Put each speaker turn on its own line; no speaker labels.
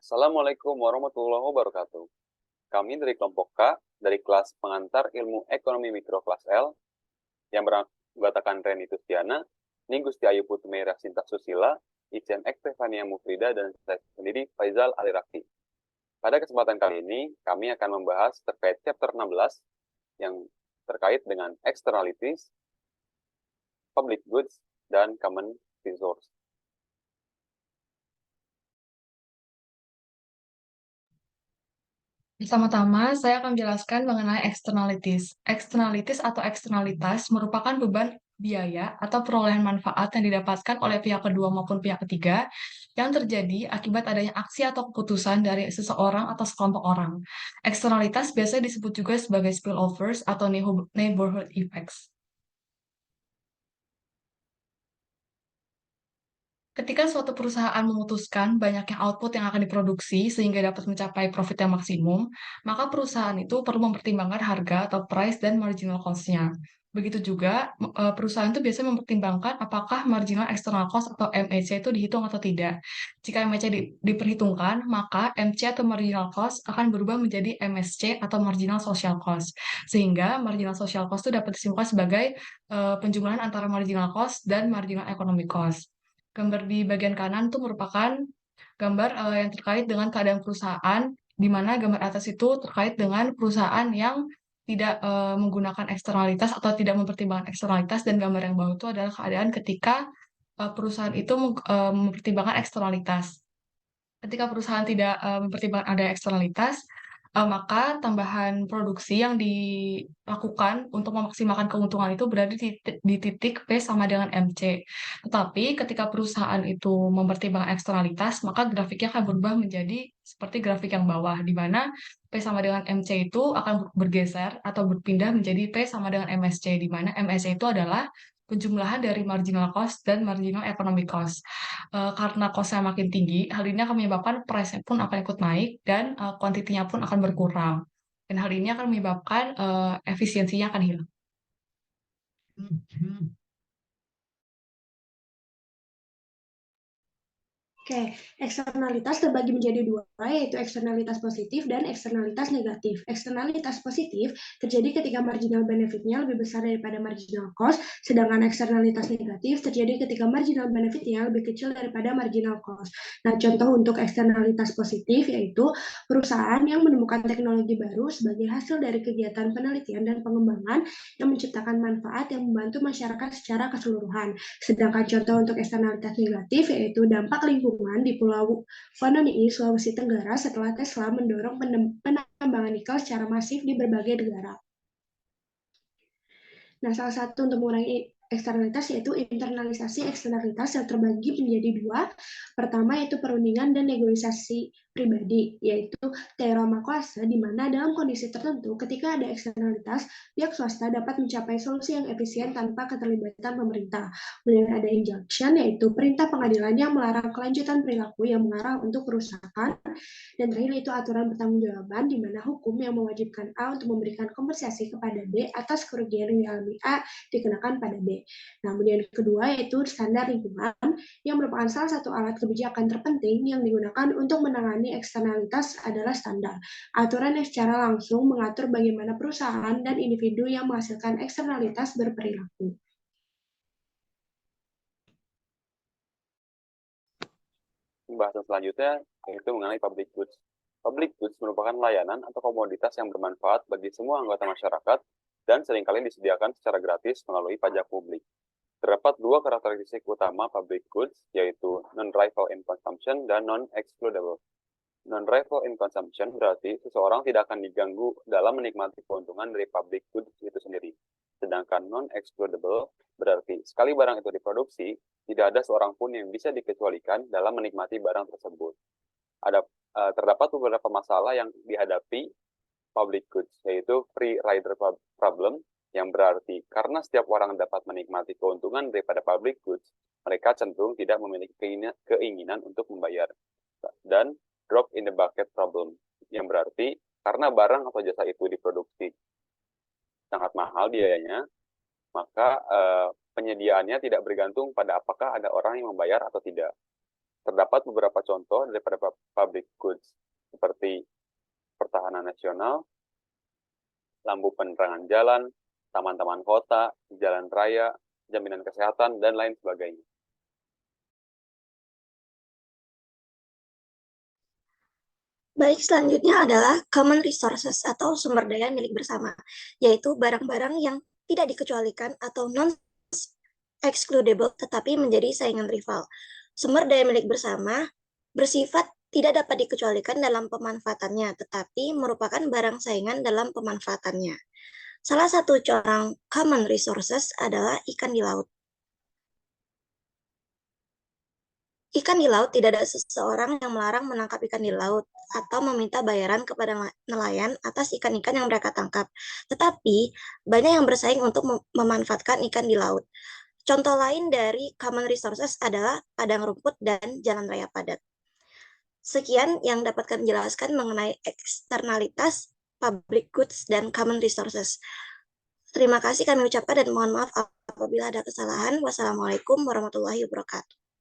Assalamualaikum warahmatullahi wabarakatuh. Kami dari kelompok K, dari kelas pengantar ilmu ekonomi mikro kelas L, yang beranggotakan Reni Tustiana, Ninggusti Ayu Putumera Sinta Susila, Icen Ekstefania Mufrida, dan saya sendiri Faizal Aliraki. Pada kesempatan kali ini, kami akan membahas terkait chapter 16 yang terkait dengan externalities, public goods, dan common resource.
Pertama-tama, saya akan menjelaskan mengenai externalities. Externalities atau eksternalitas merupakan beban biaya atau perolehan manfaat yang didapatkan oleh pihak kedua maupun pihak ketiga yang terjadi akibat adanya aksi atau keputusan dari seseorang atau sekelompok orang. Eksternalitas biasanya disebut juga sebagai spillovers atau neighborhood effects. Ketika suatu perusahaan memutuskan banyaknya output yang akan diproduksi sehingga dapat mencapai profit yang maksimum, maka perusahaan itu perlu mempertimbangkan harga atau price dan marginal cost-nya. Begitu juga, perusahaan itu biasanya mempertimbangkan apakah marginal external cost atau MEC itu dihitung atau tidak. Jika MEC diperhitungkan, maka MC atau marginal cost akan berubah menjadi MSC atau marginal social cost. Sehingga marginal social cost itu dapat disimpulkan sebagai penjumlahan antara marginal cost dan marginal economic cost. Gambar di bagian kanan itu merupakan gambar, yang terkait dengan keadaan perusahaan, di mana gambar atas itu terkait dengan perusahaan yang tidak, menggunakan eksternalitas atau tidak mempertimbangkan eksternalitas, dan gambar yang bawah itu adalah keadaan ketika, perusahaan itu mempertimbangkan eksternalitas. Ketika perusahaan tidak, mempertimbangkan ada eksternalitas, maka tambahan produksi yang dilakukan untuk memaksimalkan keuntungan itu berada di titik P sama dengan MC. Tetapi ketika perusahaan itu mempertimbangkan eksternalitas, maka grafiknya akan berubah menjadi seperti grafik yang bawah, di mana P sama dengan MC itu akan bergeser atau berpindah menjadi P sama dengan MSC, di mana MSC itu adalah penjumlahan dari marginal cost dan marginal economic cost. Karena cost-nya makin tinggi, hal ini akan menyebabkan price-nya pun akan ikut naik dan, kuantitinya pun akan berkurang. Dan hal ini akan menyebabkan, efisiensinya akan hilang.
Oke, eksternalitas terbagi menjadi dua, yaitu eksternalitas positif dan eksternalitas negatif. Eksternalitas positif terjadi ketika marginal benefitnya lebih besar daripada marginal cost, sedangkan eksternalitas negatif terjadi ketika marginal benefitnya lebih kecil daripada marginal cost. Nah, contoh untuk eksternalitas positif yaitu perusahaan yang menemukan teknologi baru sebagai hasil dari kegiatan penelitian dan pengembangan yang menciptakan manfaat yang membantu masyarakat secara keseluruhan. Sedangkan contoh untuk eksternalitas negatif yaitu dampak lingkungan di Pulau Fanoni, Sulawesi Tenggara setelah Tesla mendorong penambangan nikel secara masif di berbagai negara. Nah, salah satu untuk mengurangi eksternalitas yaitu internalisasi eksternalitas yang terbagi menjadi dua. Pertama yaitu perundingan dan negosiasi pribadi, yaitu teorema kuasa, di mana dalam kondisi tertentu ketika ada eksternalitas, pihak swasta dapat mencapai solusi yang efisien tanpa keterlibatan pemerintah. Kemudian ada injunction, yaitu perintah pengadilan yang melarang kelanjutan perilaku yang mengarah untuk kerusakan. Dan terakhir itu aturan pertanggungjawaban, di mana hukum yang mewajibkan A untuk memberikan kompensasi kepada B atas kerugian yang dialami A dikenakan pada B. Nah, kemudian kedua yaitu standar lingkungan, yang merupakan salah satu alat kebijakan terpenting yang digunakan untuk menangani eksternalitas adalah standar. Aturan yang secara langsung mengatur bagaimana perusahaan dan individu yang menghasilkan eksternalitas berperilaku.
Pembahasan selanjutnya yaitu mengenai public goods. Public goods merupakan layanan atau komoditas yang bermanfaat bagi semua anggota masyarakat dan seringkali disediakan secara gratis melalui pajak publik. Terdapat dua karakteristik utama public goods, yaitu non-rival in consumption dan non-excludable. Non-rival in consumption berarti seseorang tidak akan diganggu dalam menikmati keuntungan dari public goods itu sendiri. Sedangkan non-excludable berarti sekali barang itu diproduksi, tidak ada seorang pun yang bisa dikecualikan dalam menikmati barang tersebut. Terdapat beberapa masalah yang dihadapi public goods, yaitu free rider problem, yang berarti karena setiap orang dapat menikmati keuntungan daripada public goods, mereka cenderung tidak memiliki keinginan untuk membayar. Dan drop in the bucket problem, yang berarti karena barang atau jasa itu diproduksi sangat mahal biayanya, maka penyediaannya tidak bergantung pada apakah ada orang yang membayar atau tidak. Terdapat beberapa contoh daripada public goods, seperti pertahanan nasional, lampu penerangan jalan, taman-taman kota, jalan raya, jaminan kesehatan, dan lain sebagainya.
Baik, selanjutnya adalah common resources atau sumber daya milik bersama, yaitu barang-barang yang tidak dikecualikan atau non-excludable tetapi menjadi saingan rival. Sumber daya milik bersama bersifat tidak dapat dikecualikan dalam pemanfaatannya, tetapi merupakan barang saingan dalam pemanfaatannya. Salah satu contoh common resources adalah ikan di laut. Ikan di laut tidak ada seseorang yang melarang menangkap ikan di laut atau meminta bayaran kepada nelayan atas ikan-ikan yang mereka tangkap. Tetapi, banyak yang bersaing untuk memanfaatkan ikan di laut. Contoh lain dari common resources adalah padang rumput dan jalan raya padat. Sekian yang dapat kami jelaskan mengenai eksternalitas, public goods, dan common resources. Terima kasih kami ucapkan dan mohon maaf apabila ada kesalahan. Wassalamualaikum warahmatullahi wabarakatuh.